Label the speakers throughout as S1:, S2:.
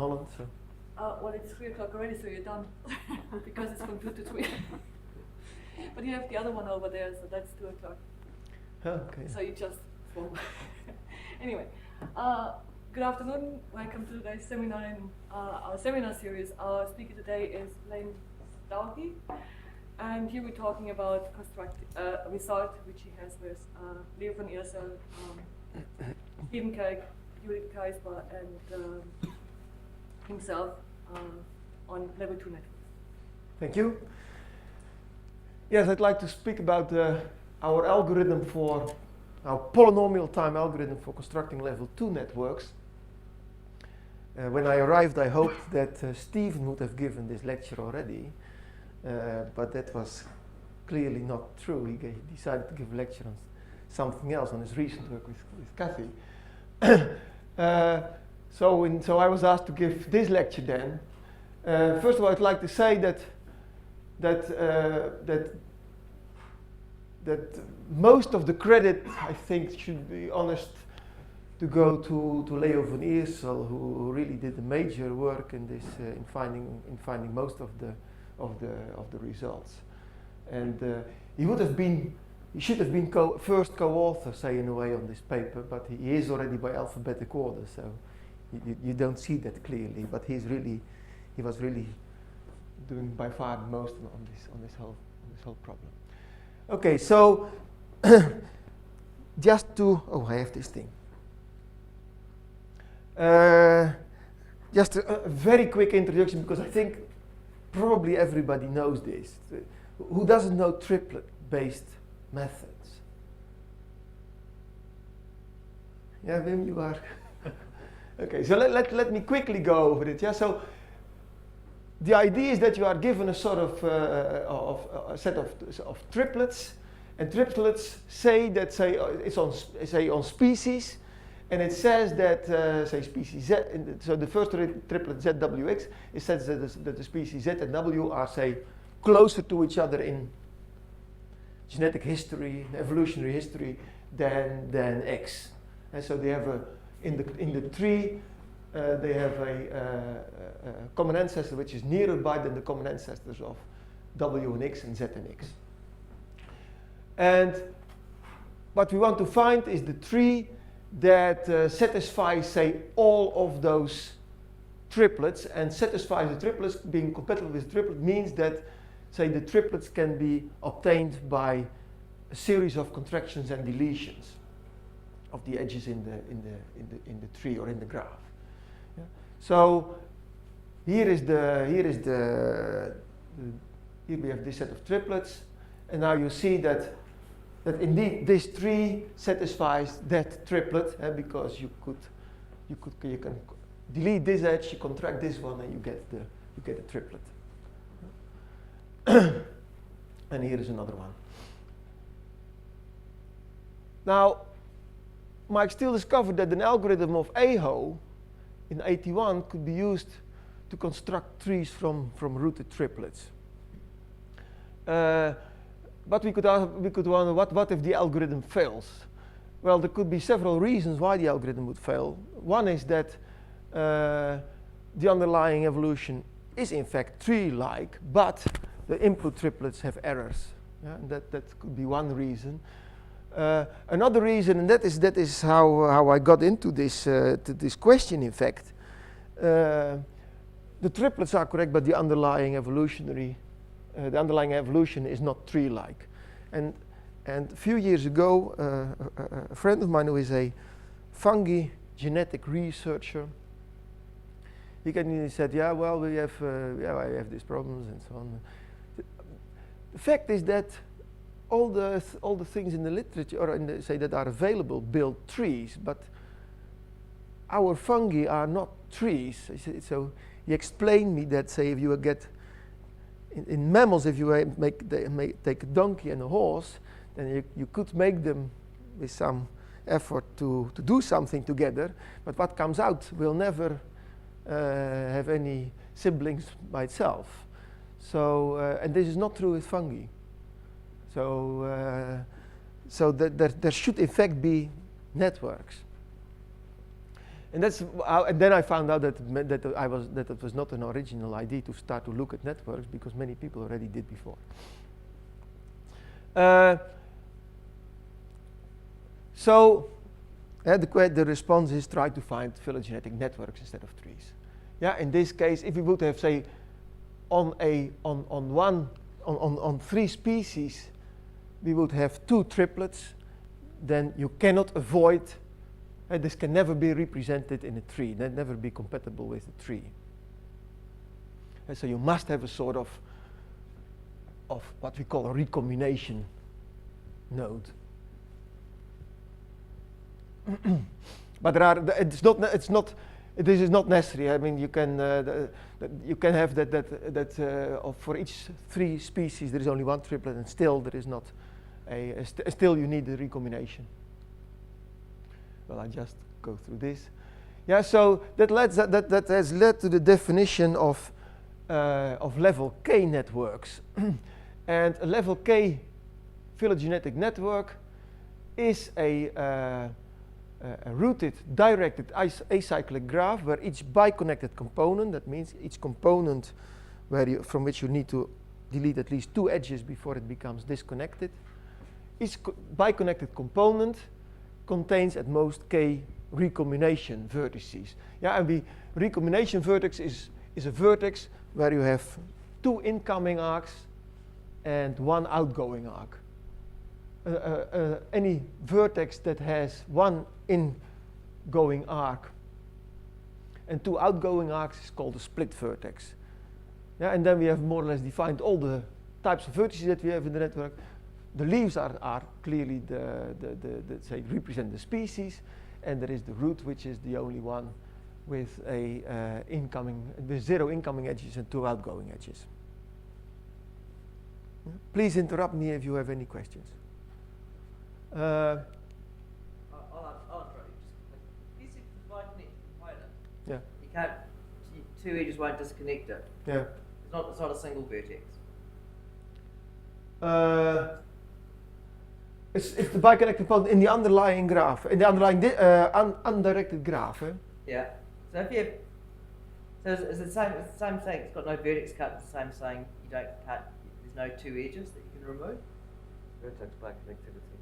S1: Holland. So.
S2: Well, it's 3 o'clock already, so you're done because it's from 2 to 3. But you have the other one over there, so that's 2 o'clock.
S1: Okay.
S2: So you just anyway. Good afternoon. Welcome to today's seminar in our seminar series. Our speaker today is Leen Stougie, and here we're talking about a result which he has with Leo van Eersel, Stephen Kelk, Judith Keisper, and himself on level 2 networks.
S1: Thank you. Yes, I'd like to speak about our algorithm for our polynomial time algorithm for constructing level 2 networks. When I arrived, I hoped that Stephen would have given this lecture already, but that was clearly not true. He decided to give a lecture on something else, on his recent work with Kathy. So I was asked to give this lecture then. First of all, I'd like to say that most of the credit, I think, should be honest, to go to Leo van Eersel, who really did a major work in this, in finding most of the results. And he should have been first co-author, say, in a way, on this paper, but he is already by alphabetic order, so you don't see that clearly. But he was really doing by far the most on this whole problem. Okay, so just to I have this thing. Just a very quick introduction, because I think probably everybody knows this. Who doesn't know triplet-based methods? Yeah, Wim, you are. Okay, so let me quickly go over it. Yeah, so the idea is that you are given a sort of a set of triplets, and triplets say it's on species, and it says that say species Z. So the first triplet ZWX, it says that the species Z and W are, say, closer to each other in genetic history, evolutionary history, than X. And so they have in the tree. They have a common ancestor which is nearby than the common ancestors of W and X and Z and X. And what we want to find is the tree that satisfies, say, all of those triplets, and satisfies the triplets. Being compatible with the triplet means that, say, the triplets can be obtained by a series of contractions and deletions of the edges in the tree or in the graph. Yeah. So here we have this set of triplets, and now you see that indeed this tree satisfies that triplet, because you can delete this edge, you contract this one, and you get a triplet. And here is another one. Now, Mike Steele discovered that an algorithm of AHO in 81 could be used to construct trees from rooted triplets. But we could wonder, what if the algorithm fails? Well, there could be several reasons why the algorithm would fail. One is that the underlying evolution is in fact tree-like, but the input triplets have errors. Yeah? And that could be one reason. Another reason, and that is how I got into this to this question. In fact, the triplets are correct, but the underlying evolution is not tree-like. And a few years ago, a friend of mine who is a fungi genetic researcher, he said, "Yeah, well, I have these problems and so on." The fact is that all the things in the literature, or that are available, build trees, but our fungi are not trees. So he explained me that, say, if you get in mammals, if you take a donkey and a horse, then you could make them with some effort to do something together, but what comes out will never have any siblings by itself. So, and this is not true with fungi. So there should in fact be networks. And that's how, and then I found out that it was not an original idea to start to look at networks, because many people already did before. So the response is try to find phylogenetic networks instead of trees. Yeah, in this case, if we would have, say, on 3 species, we would have 2 triplets, then you cannot avoid, this can never be represented in a tree, that never be compatible with a tree. And so you must have a sort of what we call a recombination node. But this is not necessary. I mean, you can have that for each 3 species there is only 1 triplet, and still there is not still you need the recombination. Well, I just go through this. Yeah, so that has led to the definition of level K networks. And a level K phylogenetic network is a rooted, directed acyclic graph where each biconnected component, that means each component from which you need to delete at least 2 edges before it becomes disconnected, each biconnected component contains at most K recombination vertices. Yeah, and the recombination vertex is a vertex where you have 2 incoming arcs and 1 outgoing arc. Any vertex that has 1 ingoing arc and 2 outgoing arcs is called a split vertex. Yeah, and then we have more or less defined all the types of vertices that we have in the network. The leaves are clearly say represent the species, and there is the root, which is the only one with with 0 incoming edges and 2 outgoing edges. Yeah. Please interrupt me if you have any questions.
S3: I'll interrupt you. Just this biconnected component.
S1: Yeah.
S3: You can't. 2 edges won't disconnect it.
S1: Yeah.
S3: It's not a single vertex.
S1: It's the biconnected component in the underlying graph, in the underlying undirected graph. Eh?
S3: Yeah. So if you it's the same thing. It's got no vertex cut. It's the same saying you don't cut. There's no 2 edges that you can remove.
S4: Vertex biconnectivity.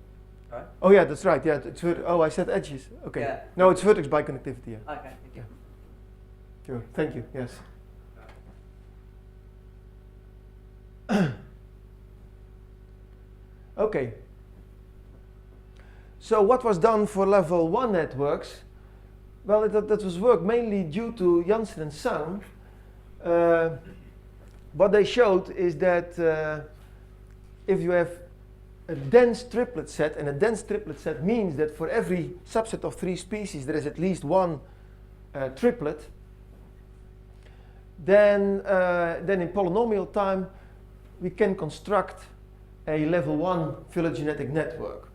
S3: Right.
S1: Oh yeah, that's right. Yeah, I said edges. Okay.
S3: Yeah.
S1: No, it's vertex biconnectivity. Yeah.
S3: Okay. Thank you.
S1: Sure. Thank you. Yes. Okay. So what was done for level 1 networks? Well, that was work mainly due to Janssen and Son. What they showed is that if you have a dense triplet set, and a dense triplet set means that for every subset of 3 species there is at least 1 triplet, then in polynomial time we can construct a level 1 phylogenetic network.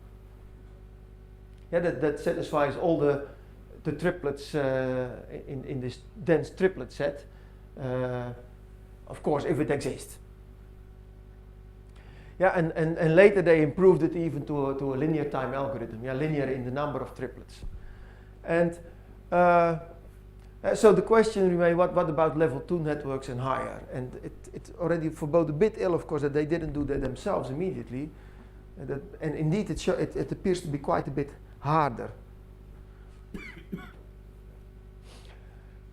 S1: Yeah, that satisfies all the triplets in this dense triplet set, of course, if it exists. Yeah, and later they improved it even to a linear time algorithm. Yeah, linear in the number of triplets. And so the question remains: what about level 2 networks and higher? And it already forebode a bit ill, of course, that they didn't do that themselves immediately. And indeed, it appears to be quite a bit harder.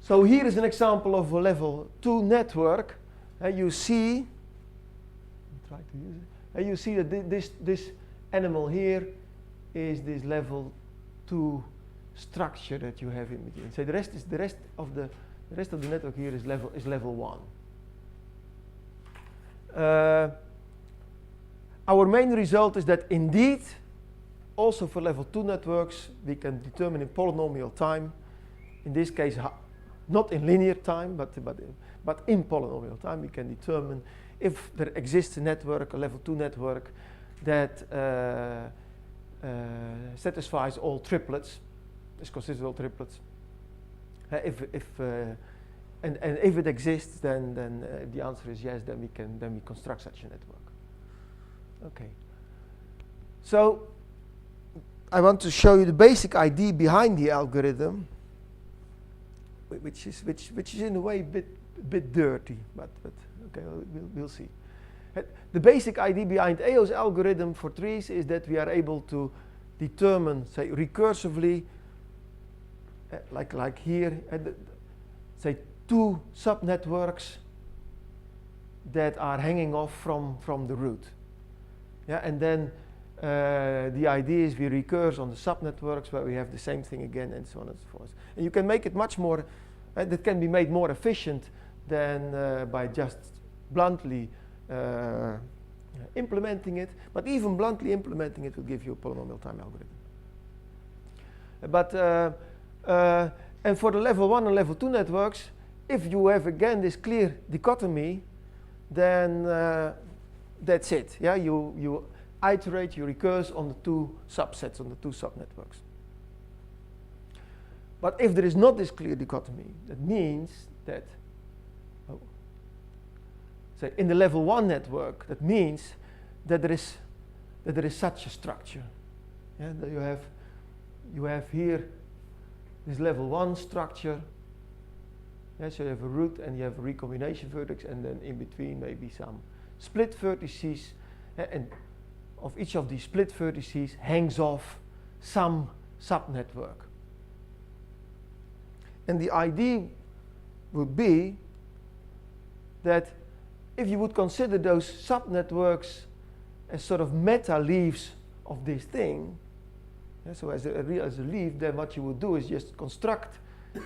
S1: So here is an example of a level 2 network. You see, try to use it. You see that this animal here is this level 2 structure that you have in between. So the rest of the network here is level 1. Our main result is that indeed, also for level 2 networks, we can determine in polynomial time, in this case not in linear time, but in polynomial time, we can determine if there exists a network, a level 2 network, that satisfies all triplets, is consistent of all triplets. If it exists, then the answer is yes. Then we construct such a network. Okay. So I want to show you the basic idea behind the algorithm. which is in a way a bit dirty, but okay, we'll see. The basic idea behind AO's algorithm for trees is that we are able to determine, say, recursively, like here, say, two subnetworks that are hanging off from the root. Yeah, and then the idea is we recurse on the subnetworks where we have the same thing again, and so on and so forth. And you can make it much more, that can be made more efficient than by just bluntly implementing it, but even bluntly implementing it will give you a polynomial time algorithm. But and for the level 1 and level 2 networks, if you have again this clear dichotomy, then that's it. Yeah, you iterate, you recurse on the two subsets, on the two subnetworks. But if there is not this clear dichotomy, that means that, say, in the level 1 network, that means that there is such a structure. Yeah, that you have here this level 1 structure. Yeah, so you have a root and you have a recombination vertex, and then in between maybe some split vertices, and of each of these split vertices hangs off some subnetwork. And the idea would be that if you would consider those subnetworks as sort of meta leaves of this thing, yeah, so as a leaf, then what you would do is just construct,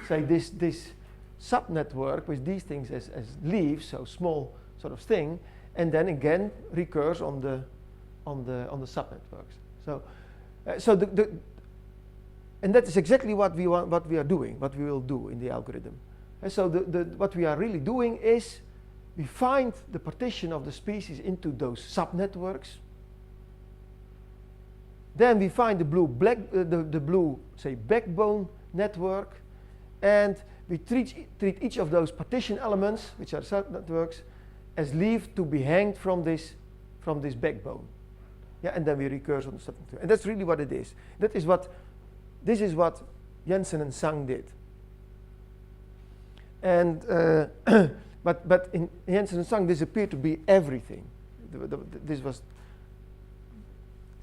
S1: say, this subnetwork with these things as leaves, so small sort of thing, and then again recurs on the subnetworks. So and that is exactly what we are doing, what we will do in the algorithm. And so what we are really doing is we find the partition of the species into those subnetworks. Then we find the blue, say, backbone network, and we treat each of those partition elements, which are subnetworks, as leaf to be hanged from this backbone. Yeah, and then we recurse on the subnetwork. And that's really what it is. This is what Jensen and Sang did. And but in Jensen and Sang, this appeared to be everything. This was,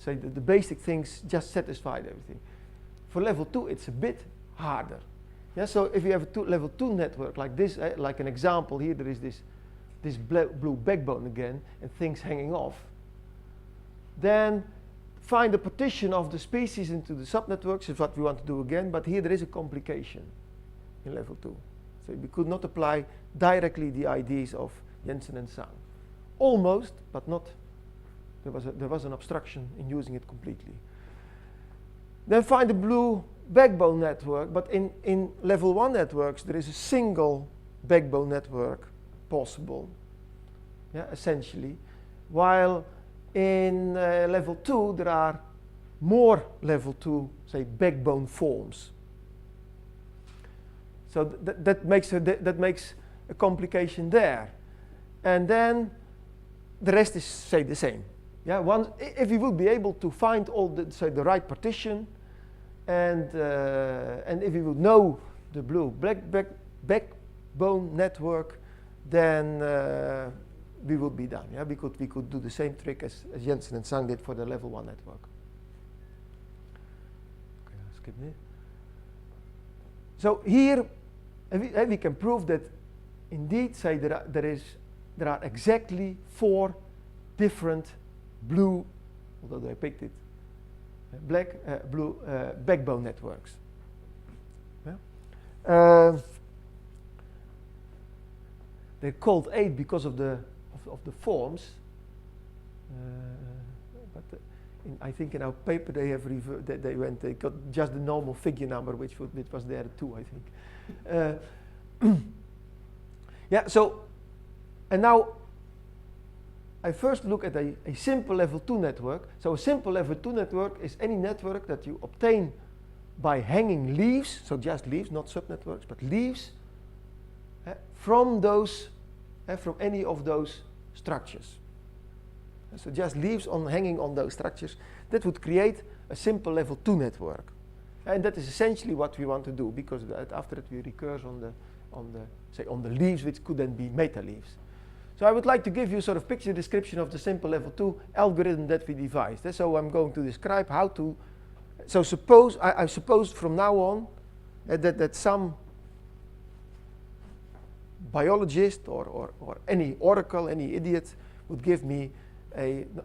S1: say, the basic things just satisfied everything. For level 2, it's a bit harder. Yeah, so if you have a level 2 network like this, like an example here, there is this blue backbone again, and things hanging off. Then find the partition of the species into the subnetworks is what we want to do again, but here there is a complication in level 2. So we could not apply directly the ideas of Jensen and Sang. Almost, but not. There was an obstruction in using it completely. Then find the blue backbone network, but in level 1 networks there is a single backbone network possible, yeah, essentially, while in level 2 there are more level 2, say, backbone forms. So that makes a complication there, and then the rest is, say, the same. Yeah, if you would be able to find all the right partition, and if you would know the blue backbone network, then we would be done. Yeah, we could do the same trick as Jensen and Sang did for the level 1 network. Okay, I'll skip this. So here we can prove that indeed, say, there are exactly 4 different blue, although I picked it, blue backbone networks. Yeah? They're called 8 because of the forms, but I think in our paper they have they got just the normal figure number, which was there too, I think. Yeah. So, and now I first look at a simple level 2 network. So a simple level 2 network is any network that you obtain by hanging leaves, so just leaves, not subnetworks, but leaves from any of those structures. So just leaves hanging on those structures. That would create a simple level 2 network. And that is essentially what we want to do, because after that we recurse on the leaves, which could then be meta-leaves. So I would like to give you sort of picture description of the simple level 2 algorithm that we devised. So I'm going to describe how to. So suppose I suppose from now on that some biologist or any oracle, any idiot would give me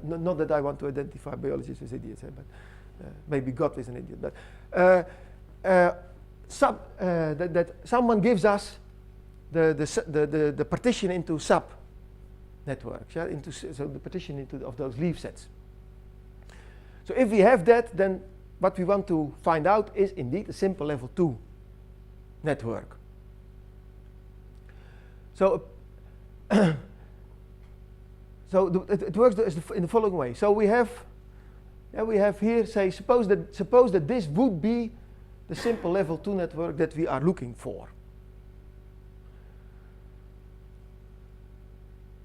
S1: not that I want to identify biologists as idiots, but maybe God is an idiot, but that someone gives us the partition into sub networks, so the partition of those leaf sets. So if we have that, then what we want to find out is indeed a simple level 2 network. So it works in the following way. So we have here, say, suppose that this would be the simple level 2 network that we are looking for.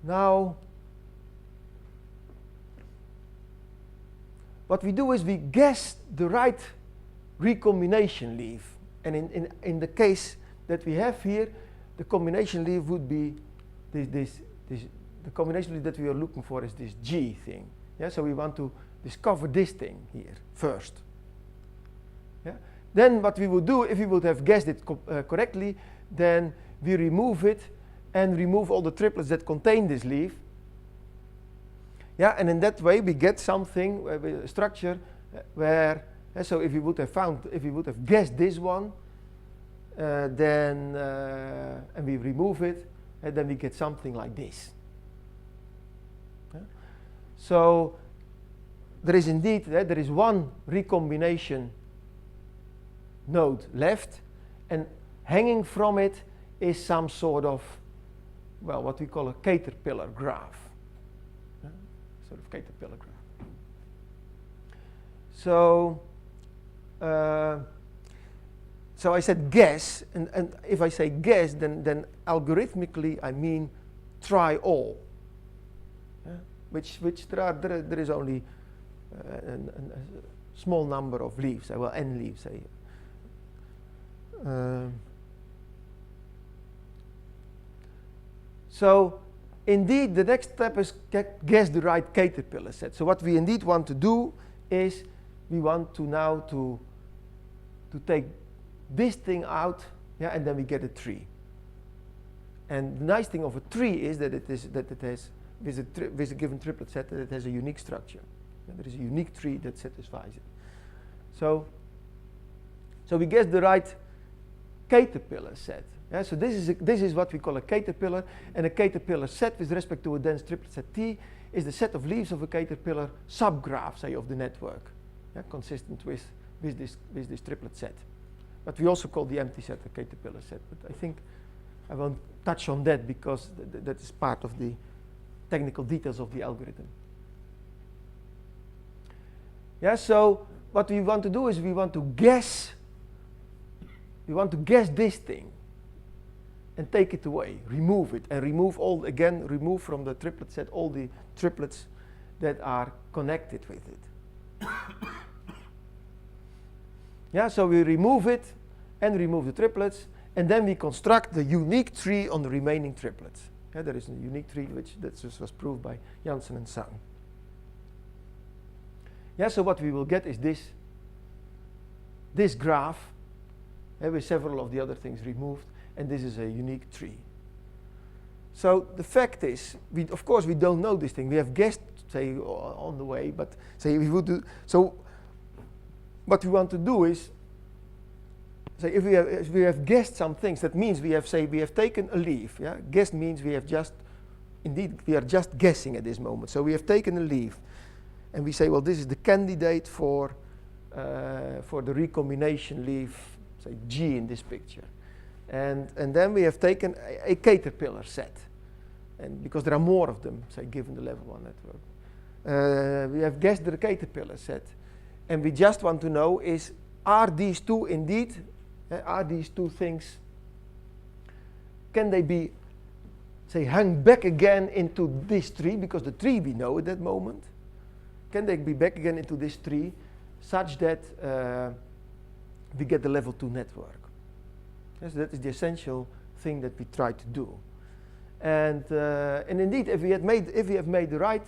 S1: Now, what we do is we guess the right recombination leaf. And in the case that we have here, the combination leaf would be the combination leaf that we are looking for is this G thing. Yeah, so we want to discover this thing here first. Yeah? Then what we would do, if we would have guessed it correctly, then we remove it and remove all the triplets that contain this leaf. Yeah, and in that way we get something, a structure where, so if we would have guessed this one, then and we remove it, and then we get something like this. Yeah? So there is indeed there is one recombination node left, and hanging from it is some sort of, well, what we call a caterpillar graph. Yeah? Sort of caterpillar graph. So so I said guess, and if I say guess, then algorithmically I mean try all. Yeah? Which there is only a small number of leaves, well, n leaves. So indeed the next step is guess the right caterpillar set. So what we indeed want to do is we want to now to take this thing out, yeah, and then we get a tree. And the nice thing of a tree is that it has with a given triplet set that it has a unique structure. Yeah, there is a unique tree that satisfies it. So we guess the right caterpillar set. Yeah, so this is what we call a caterpillar, and a caterpillar set with respect to a dense triplet set T is the set of leaves of a caterpillar subgraph, say, of the network, yeah, consistent with this triplet set. But we also call the empty set a caterpillar set. But I think I won't touch on that because that is part of the technical details of the algorithm. Yeah, so what we want to do is we want to guess this thing and take it away, remove it, and remove from the triplet set all the triplets that are connected with it. Yeah, so we remove it and remove the triplets, and then we construct the unique tree on the remaining triplets. Yeah, there is a unique tree that was proved by Janssen and Sang. Yeah, so what we will get is this graph, with several of the other things removed, and this is a unique tree. So the fact is, of course we don't know this thing. We have guessed, say, on the way, but say we would do so. What we want to do is, say, if we have guessed some things, that means we have taken a leaf. Yeah, guessed means we are just guessing at this moment. So we have taken a leaf, and we say, well, this is the candidate for the recombination leaf, say G in this picture, and then we have taken a caterpillar set, and because there are more of them, say, given the level 1 network, we have guessed the caterpillar set. And we just want to know are these two things, can they be, say, hung back again into this tree, because the tree we know at that moment, can they be back again into this tree such that we get the level 2 network. Yes, that is the essential thing that we try to do. And indeed, if we have made the right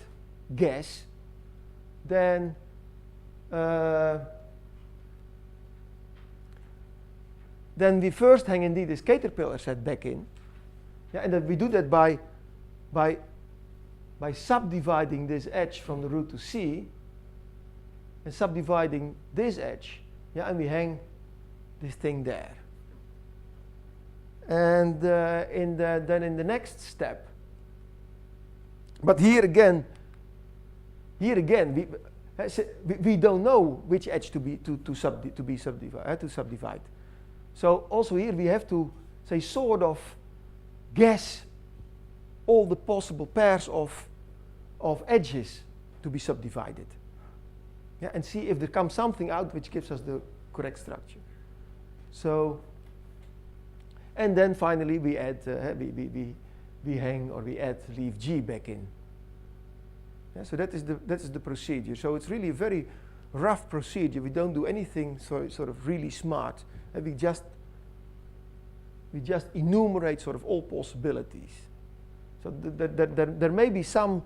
S1: guess, then we first hang indeed this caterpillar set back in, and that we do that by subdividing this edge from the root to C, and subdividing this edge, and we hang this thing there. And then in the next step, but here again, we don't know which edge to subdivide. So also here we have to say sort of guess all the possible pairs of edges to be subdivided. And see if there comes something out which gives us the correct structure. So, and then finally we add we hang or we add leaf G back in. So that is the procedure. So it's really a very rough procedure. We don't do anything sort of really smart. We just enumerate sort of all possibilities. So there may be some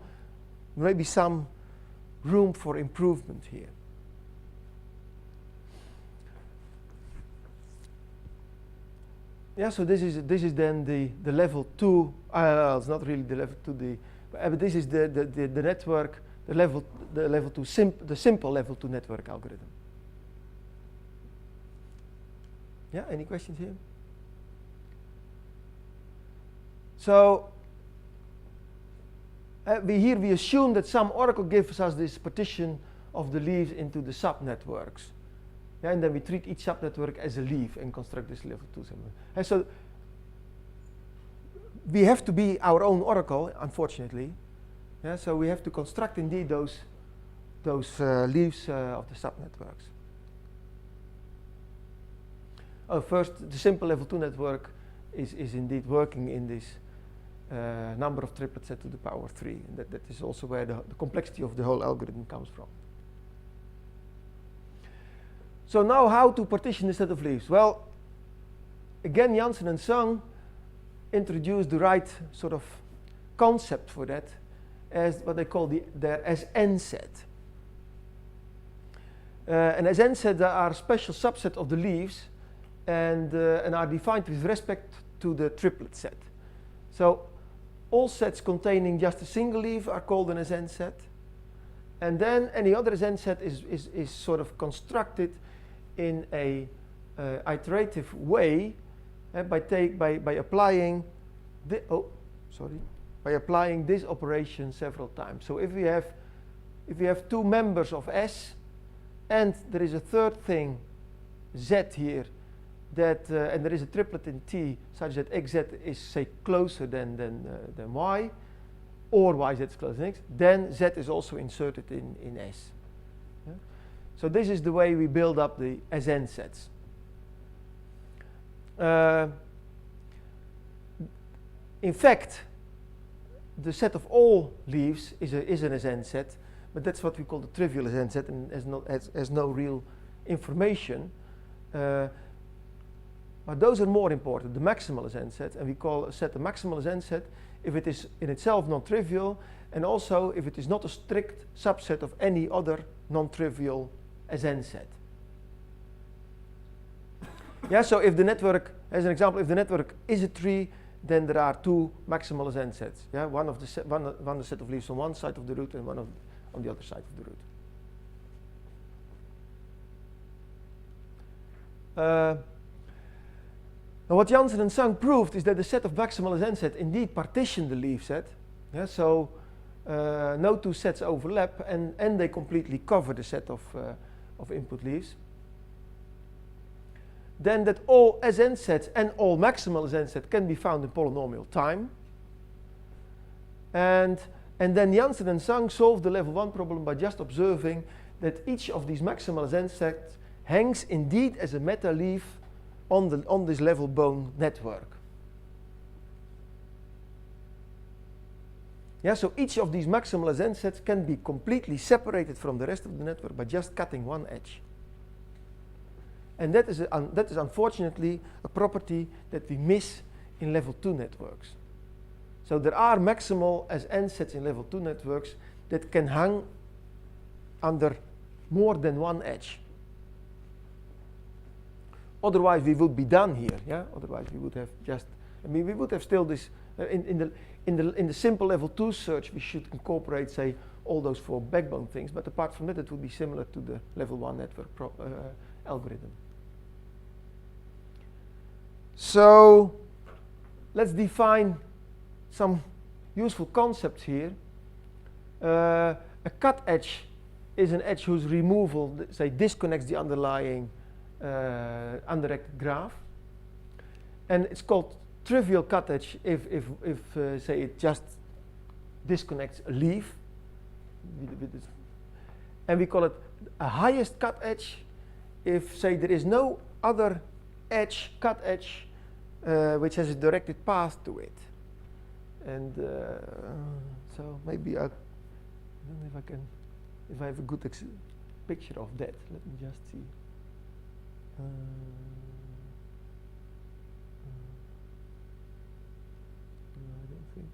S1: room for improvement here. So this is then the level 2. It's not really the level 2. But this is the network, the level 2 the simple level 2 network algorithm. Yeah. Any questions here? So we assume that some oracle gives us this partition of the leaves into the subnetworks. And then we treat each subnetwork as a leaf and construct this level 2 symbol. And so we have to be our own oracle, unfortunately. So we have to construct indeed those leaves of the subnetworks. First, the simple level 2 network is indeed working in this number of triplets set to the power 3. And that is also where the complexity of the whole algorithm comes from. So now how to partition the set of leaves? Well, again, Janssen and Sung introduced the right sort of concept for that as what they call their SN set. An SN set are a special subset of the leaves and are defined with respect to the triplet set. So all sets containing just a single leaf are called an SN set. And then any other SN set is sort of constructed in a iterative way by applying this operation several times. So if we have two members of S and there is a third thing Z here that and there is a triplet in T such that XZ is say closer than Y, or YZ is closer than X, then Z is also inserted in S. So this is the way we build up the SN sets. In fact, the set of all leaves is an SN set, but that's what we call the trivial SN set and has no real information. But those are more important, the maximal SN set, and we call a set a maximal SN set if it is in itself non-trivial, and also if it is not a strict subset of any other non-trivial SN set. So if the network, as an example, if the network is a tree, then there are two maximal SN sets. One the set of leaves on one side of the root and one on the other side of the root. Now what Janssen and Sung proved is that the set of maximal SN set indeed partition the leaf set. So no two sets overlap and they completely cover the set of input leaves. Then that all SN sets and all maximal SN sets can be found in polynomial time. And then Janssen and Sung solved the level 1 problem by just observing that each of these maximal SN sets hangs indeed as a meta leaf on this level bone network. So each of these maximal SN sets can be completely separated from the rest of the network by just cutting one edge. And that is unfortunately a property that we miss in level 2 networks. So there are maximal as n sets in level 2 networks that can hang under more than one edge. Otherwise we would be done here, yeah? Otherwise we would have just, we would have still this, in the simple level 2 search we should incorporate, say, all those 4 backbone things, but apart from that it would be similar to the level 1 network algorithm. So let's define some useful concepts here. A cut edge is an edge whose removal, say, disconnects the underlying undirected graph. And it's called trivial cut edge if say, it just disconnects a leaf. And we call it a highest cut edge if, say, there is no other edge, cut edge, which has a directed path to it. And so maybe I don't know if I can, if I have a good picture of that. Let me just see. No, I don't think.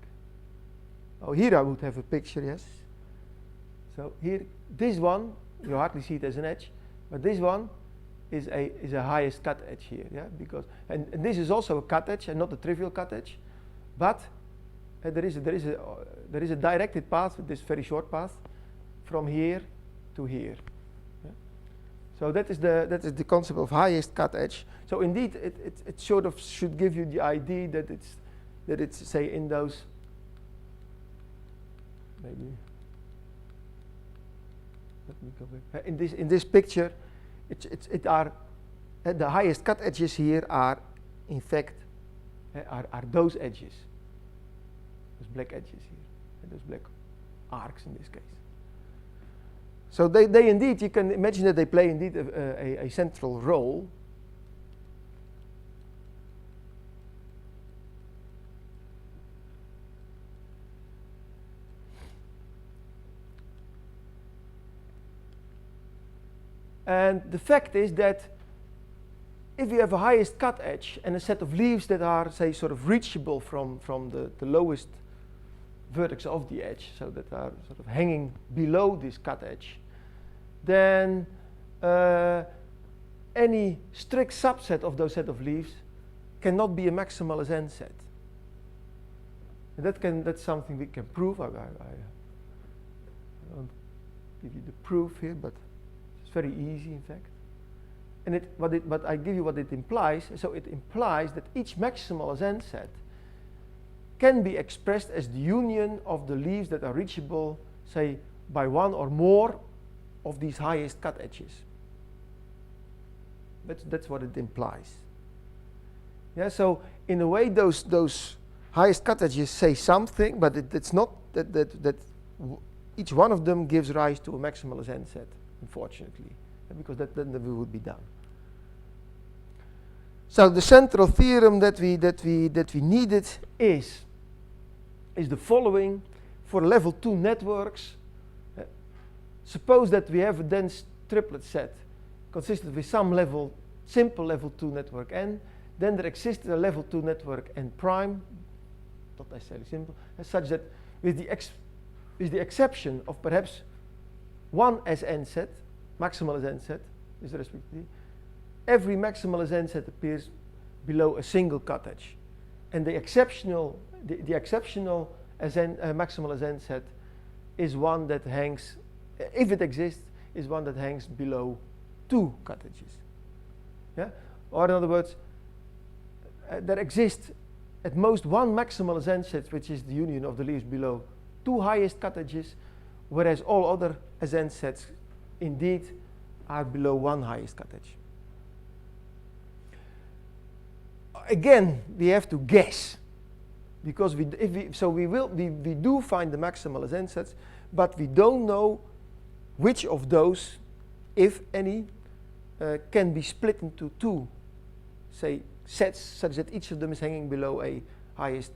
S1: Oh, here I would have a picture, yes. So here, this one, you hardly see it as an edge, but this one is a highest cut edge here, yeah, because and this is also a cut edge and not a trivial cut edge, but there is a directed path with this very short path from here to here. Yeah. So that is the concept of highest cut edge. So indeed, it sort of should give you the idea that it's say in those maybe. Let me go back. In this picture, it are the highest cut edges here are in fact are those edges, those black edges here, and those black arcs in this case. So they indeed, you can imagine that they play indeed a central role. And the fact is that if you have a highest cut edge and a set of leaves that are, say, sort of reachable from the lowest vertex of the edge, so that are sort of hanging below this cut edge, then any strict subset of those set of leaves cannot be a maximal as n set. And that's something we can prove. I won't give you the proof here, but very easy, in fact. And but I give you what it implies. So it implies that each maximal as n set can be expressed as the union of the leaves that are reachable, say, by one or more of these highest cut edges. That's what it implies. Yeah. So in a way, those highest cut edges say something, but it's not that each one of them gives rise to a maximal as n set. Unfortunately, because then we would be done. So the central theorem that we needed is the following: for level 2 networks, suppose that we have a dense triplet set consistent with some simple level 2 network n. Then there exists a level 2 network n prime, not necessarily simple, such that with the exception of perhaps one as n set, maximal as n set, is respectively, every maximal as n set appears below a single cut edge, and the exceptional as n maximal as n set is one that hangs, if it exists, is one that hangs below 2 cut edges. Yeah, or in other words, there exists at most one maximal as n set, which is the union of the leaves below 2 highest cut edges, whereas all other as n sets indeed are below 1 highest cut edge. Again, we have to guess, because we do find the maximal as n sets, but we don't know which of those, if any, can be split into 2, say, sets, such that each of them is hanging below a highest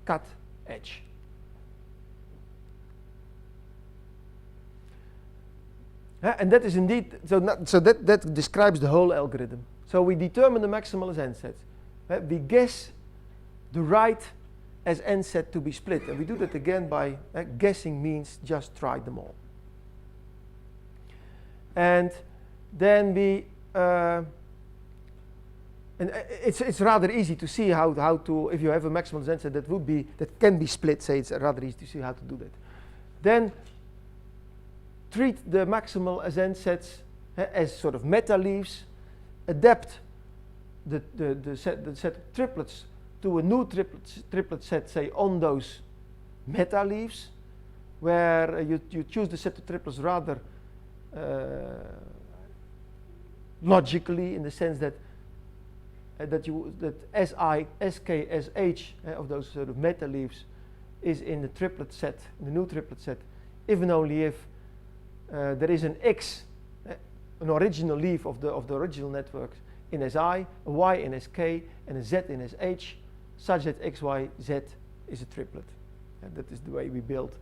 S1: cut edge. And that is indeed, so that describes the whole algorithm. So we determine the maximal as n sets. We guess the right as n set to be split. And we do that again by guessing means just try them all. And then we, and it's rather easy to see how to, if you have a maximal as n set that can be split, say it's rather easy to see how to do that. Then treat the maximal as n sets as sort of meta leaves, adapt the set of triplets to a new triplet set, say on those meta leaves, where you choose the set of triplets rather logically, in the sense that Si, Sk, Sh of those sort of meta leaves is in the triplet set, in the new triplet set, if and only if there is an X, an original leaf of the original network in Si, a Y in Sk, and a Z in Sh, such that X, Y, Z is a triplet. And that is the way we build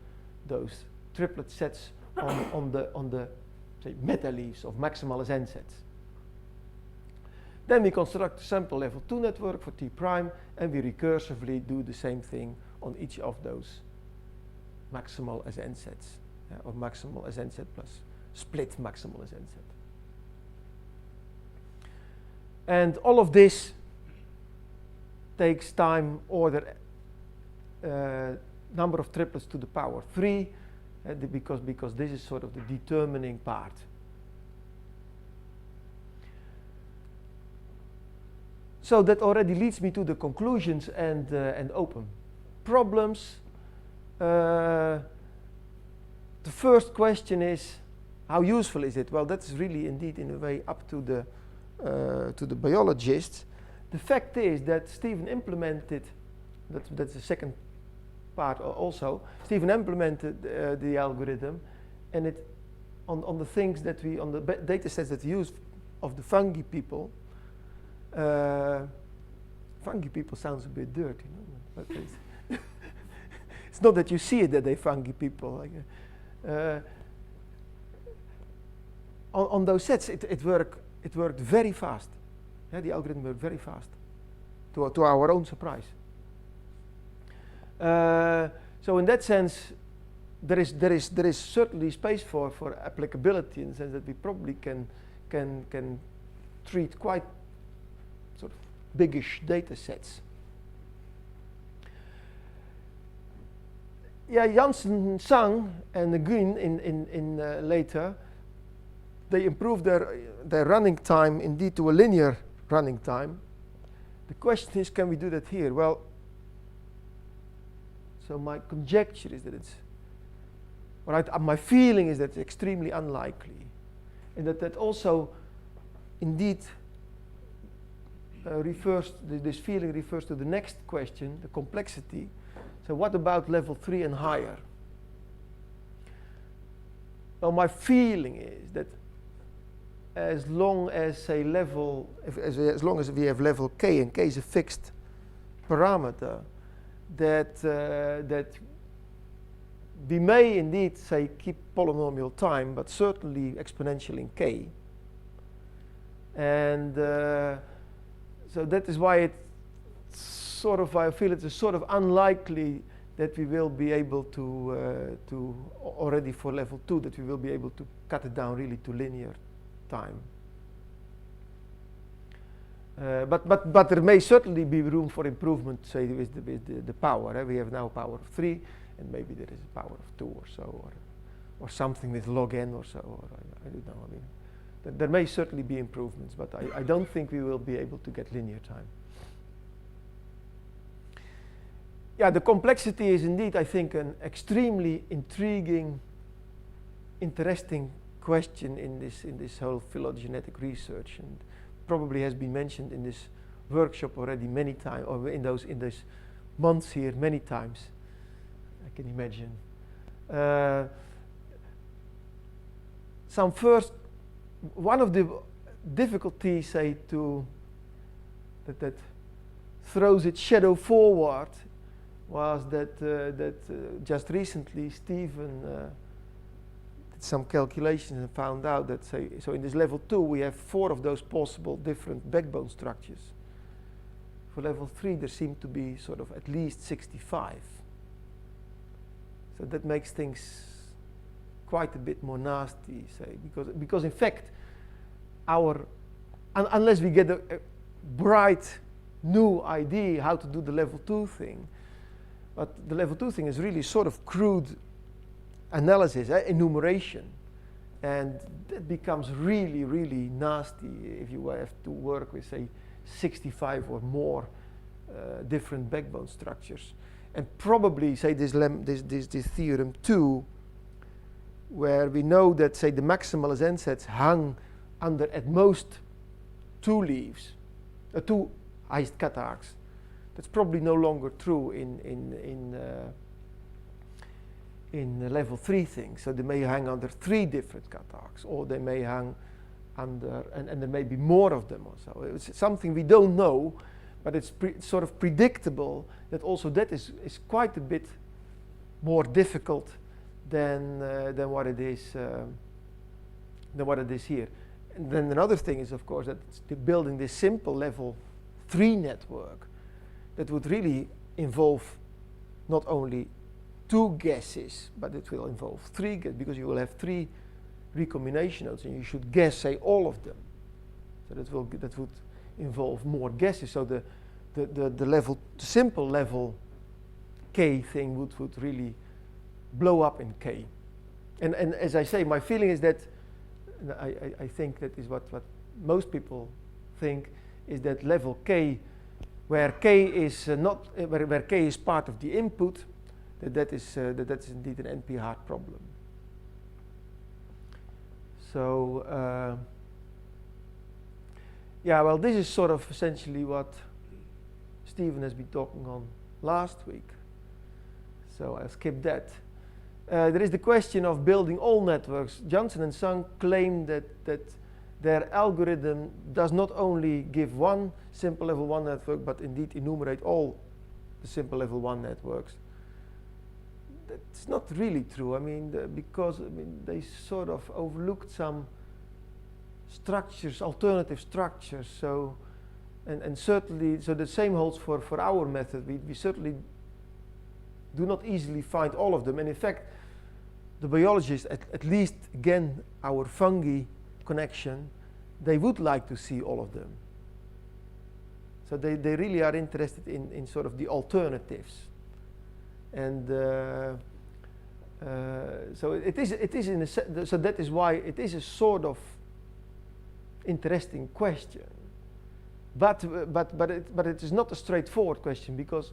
S1: those triplet sets on the say, meta leaves of maximal as n sets. Then we construct a sample level 2 network for T prime, and we recursively do the same thing on each of those maximal as n sets, or maximal as n set plus split maximal as n set. And all of this takes time, order number of triplets to the power 3, because this is sort of the determining part. So that already leads me to the conclusions and open problems. The first question is, how useful is it? Well, that's really indeed in a way up to the biologists. The fact is that Stephen implemented, that's the second part also, Stephen implemented the algorithm, and it on the things that we, on the data sets that we use of the fungi people. Fungi people sounds a bit dirty, no? But it's not that you see it that they're fungi people. Like, on those sets, it worked very fast. Yeah, the algorithm worked very fast, to our own surprise. So in that sense, there is certainly space for applicability, in the sense that we probably can treat quite sort of biggish data sets. Yeah, Janssen, Sang, and Green in later, they improved their running time indeed to a linear running time. The question is, can we do that here? Well, so my conjecture is that my feeling is that it's extremely unlikely, and that also indeed this feeling refers to the next question, the complexity. So what about level 3 and higher? Well, my feeling is that as long as say as long as we have level k, and k is a fixed parameter, that we may indeed say keep polynomial time, but certainly exponential in k. And so that is why I feel it's sort of unlikely that we will be able to already for level 2, that we will be able to cut it down really to linear time. But there may certainly be room for improvement, say with the power. We have now a power of 3, and maybe there is a power of 2 or so, or something with log n or so. Or I don't know. I mean, there may certainly be improvements, but I don't think we will be able to get linear time. Yeah, the complexity is indeed, I think, an extremely intriguing, interesting question in this whole phylogenetic research, and probably has been mentioned in this workshop already many times, or in those months here many times, I can imagine. One of the difficulties, say, that throws its shadow forward was that just recently Stephen some calculations and found out that, say, so in this level 2 we have 4 of those possible different backbone structures. For level 3 there seem to be sort of at least 65. So that makes things quite a bit more nasty, say, because in fact unless we get a bright new idea how to do the level 2 thing, but the level 2 thing is really sort of crude analysis, enumeration, and that becomes really, really nasty if you have to work with, say, 65 or more different backbone structures. And probably, say, this theorem 2, where we know that, say, the maximal SN sets hang under at most 2 leaves, 2 highest cut arcs. That's probably no longer true in the level 3 thing. So they may hang under 3 different cut arcs, or they may hang under, and there may be more of them also. It's something we don't know, but it's sort of predictable that also that is quite a bit more difficult than what it is here. And then another thing is, of course, that building this simple level 3 network that would really involve not only 2 guesses, but it will involve 3 guesses, because you will have 3 recombination nodes, and you should guess, say, all of them. So that would involve more guesses. So the simple level K thing would really blow up in K. And as I say, my feeling is that I think that is what most people think, is that level K, where K is where K is part of the input, that is indeed an NP-hard problem. So yeah, well, this is sort of essentially what Stephen has been talking on last week. So I'll skip that. There is the question of building all networks. Johnson and Sung claim that their algorithm does not only give one simple level 1 network, but indeed enumerate all the simple level 1 networks. That's not really true. I mean, because they sort of overlooked some structures, alternative structures. So, and certainly, so the same holds for our method. We certainly do not easily find all of them. And in fact, the biologists, at least again, our fungi connection, they would like to see all of them. So they really are interested in sort of the alternatives. And so it is in a so that is why it is a sort of interesting question. But it is not a straightforward question, because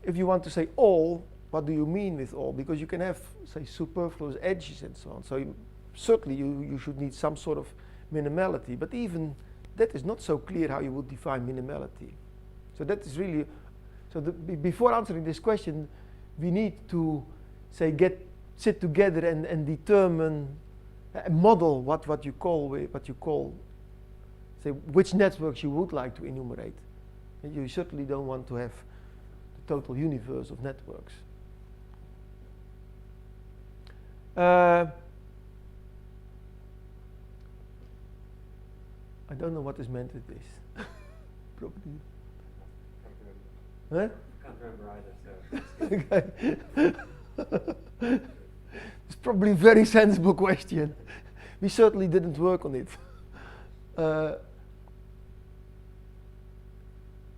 S1: if you want to say all, what do you mean with all? Because you can have, say, superfluous edges and so on. So certainly you should need some sort of minimality, but even that is not so clear how you would define minimality. So that is really, so before answering this question, we need to, say, sit together and determine, model what you call, say, which networks you would like to enumerate. And you certainly don't want to have the total universe of networks. I don't know what is meant with this. Probably. Huh?
S4: Can't remember either, so.
S1: Okay. It's probably a very sensible question. We certainly didn't work on it.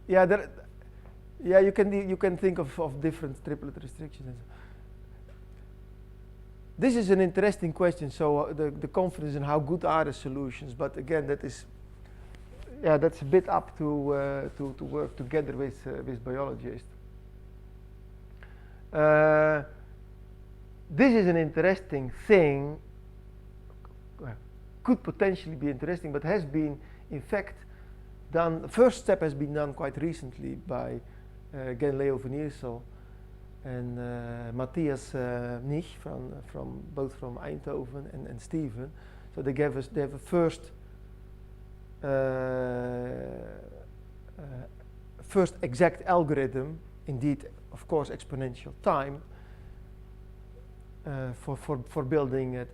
S1: Yeah, you can think of different triplet restrictions. This is an interesting question. So the confidence in how good are the solutions, but again, that's a bit up to work together with biologists. This is an interesting thing. Could potentially be interesting, but has been, in fact, done. The first step has been done quite recently by again Leo van Iersel and Matthias Nich from both from Eindhoven and Steven. So they have a first exact algorithm, indeed, of course, exponential time, for building it.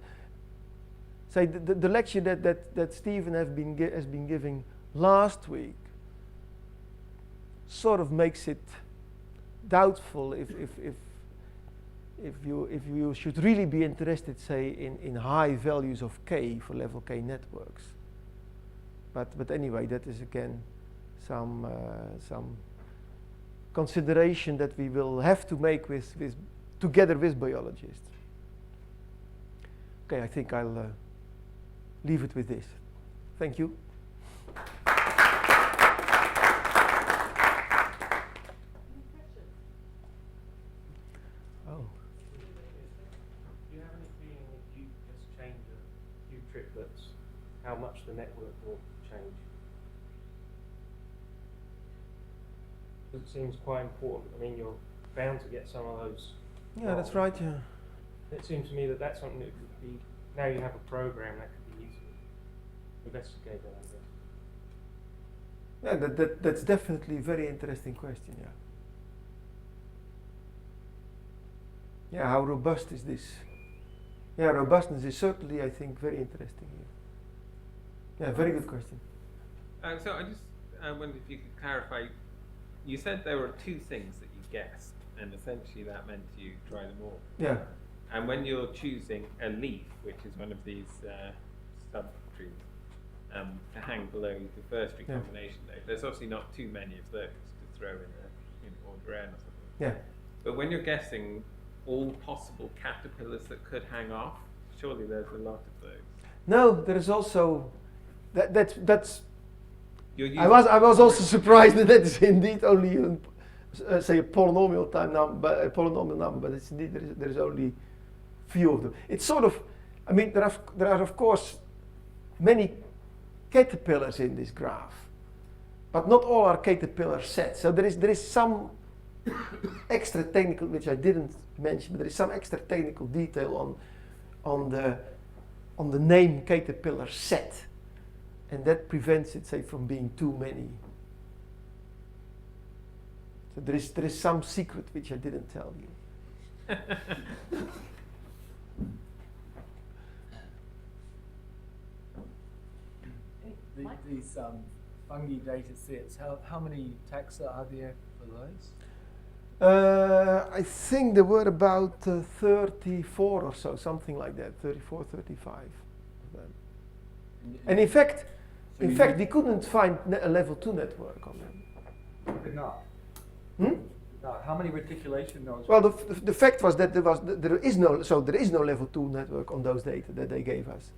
S1: Say the lecture that Stephen has been giving last week sort of makes it doubtful if you should really be interested, say, in high values of k for level k networks. But anyway, that is again some consideration that we will have to make together with biologists. Okay, I think I'll leave it with this. Thank you. Oh.
S4: Do you have any feeling if you just change a few triplets, how much the network will change? It seems quite important. I mean, you're bound to get some of those.
S1: Yeah, that's right. Yeah.
S4: It seems to me that that's something that could be. Now you have a program that could be useful. Investigate that, I guess.
S1: Yeah, that's definitely a very interesting question. Yeah. Yeah, how robust is this? Yeah, robustness is certainly, I think, very interesting here. Yeah, very good question.
S5: So I just wondered if you could clarify. You said there were two things that you guessed, and essentially that meant you try them all.
S1: Yeah.
S5: And when you're choosing a leaf, which is one of these sub-trees, to hang below the first recombination node, there's obviously not too many of those to throw in order N or something.
S1: Yeah.
S5: But when you're guessing all possible caterpillars that could hang off, surely there's a lot of those.
S1: No, there is also that's.
S5: You're
S1: I was also surprised that that is indeed only say a polynomial number, but it's indeed there is only few of them. It's sort of, I mean, there are of course many caterpillars in this graph, but not all are caterpillar sets. So there is some extra technical, which I didn't mention, but there is some extra technical detail on the name caterpillar set, and that prevents it, say, from being too many. So there is some secret which I didn't tell you.
S6: These fungi data sets, how many taxa are there for those?
S1: I think there were about 34 or so, something like that, 34, 35 of them. And in fact, we couldn't find a level 2 network on them.
S6: Could not.
S1: Hmm?
S6: No, how many reticulation nodes?
S1: Well, the fact was that there is no level 2 network on those data that they gave us.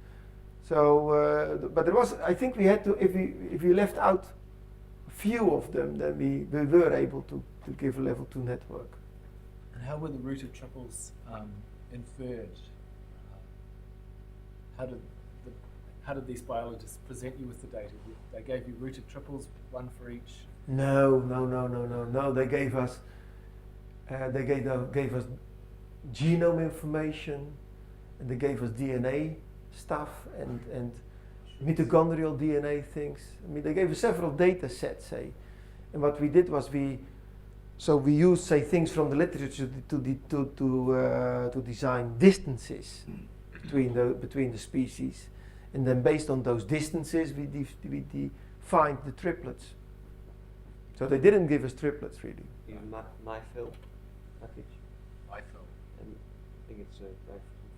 S1: So, but there was, I think we had to, if we left out a few of them, then we were able to give a level 2 network.
S6: And how were the rooted triples inferred? How did these biologists present you with the data? They gave you rooted triples, one for each?
S1: No. They gave us gave us genome information, and they gave us DNA stuff and mitochondrial DNA things. I mean, they gave us several data sets, say, and what we did was we used, say, things from the literature to design distances between the species, and then based on those distances we defined the triplets. So they didn't give us triplets really.
S7: MyPhyl package.
S6: MyPhyl.
S7: And I think it's a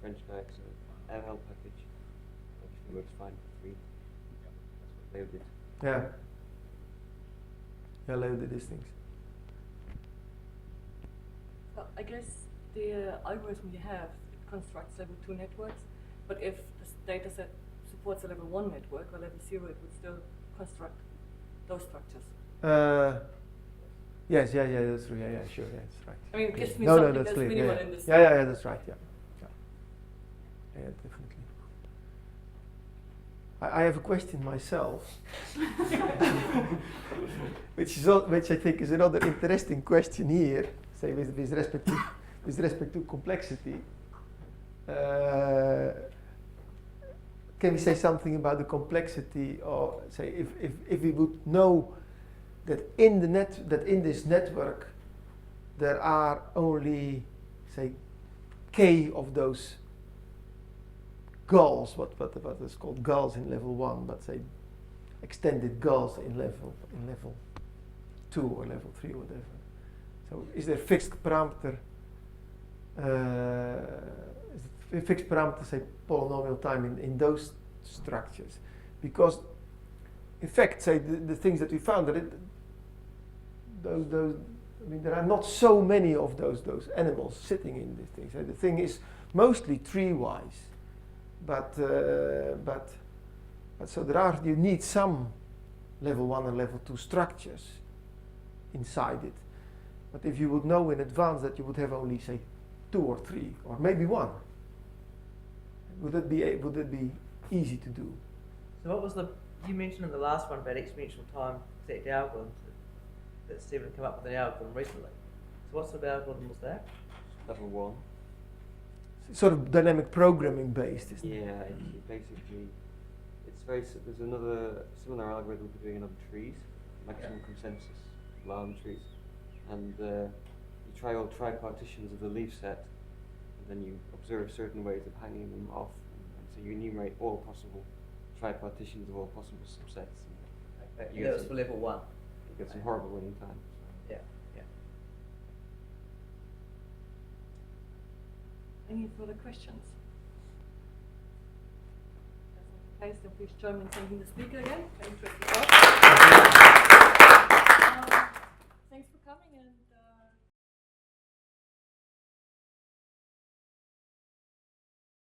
S7: French guy, it's a RL package. Actually works fine for 3. That's what Leo did.
S1: Yeah, Leo did these things.
S2: So I guess the algorithm you have constructs level 2 networks, but if this data set supports a level 1 network or level 0, it would still construct those structures.
S1: Yes, that's true. Yeah, sure, that's right.
S2: I mean, it gives me
S1: No,
S2: something
S1: that's
S2: that's
S1: clear.
S2: minimal
S1: Yeah,
S2: in this.
S1: yeah, that's right. Yeah, definitely. I have a question myself, which I think is another interesting question here. Say with respect to complexity. Can we say something about the complexity, or say if we would know that in this network there are only, say, k of those galls, what is called galls in level 1, but say extended galls in level 2 or level 3 or whatever. So is there fixed parameter? Is it fixed parameter, say polynomial time in those structures? Because in fact, say the things that we found that I mean, there are not so many of those animals sitting in these things. The thing is mostly tree-wise, but so you need some level 1 and level 2 structures inside it. But if you would know in advance that you would have only say 2 or 3 or maybe 1, would it be easy to do?
S3: So what was you mentioned in the last one about exponential time exact algorithms that Stephen had come up with an algorithm recently. So what sort of algorithm was that?
S7: Level 1.
S1: Sort of dynamic programming based, isn't it?
S7: Yeah, basically, there's another similar algorithm for doing in other trees, maximum consensus, llama trees, and you try all tripartitions of the leaf set, and then you observe certain ways of hanging them off, and so you enumerate all possible tripartitions of all possible subsets. And
S3: That was for level 1.
S7: you get some horrible running time.
S3: Yeah, yeah.
S2: Any further questions? That's not the case, then please join me in thanking the speaker again. Very interesting.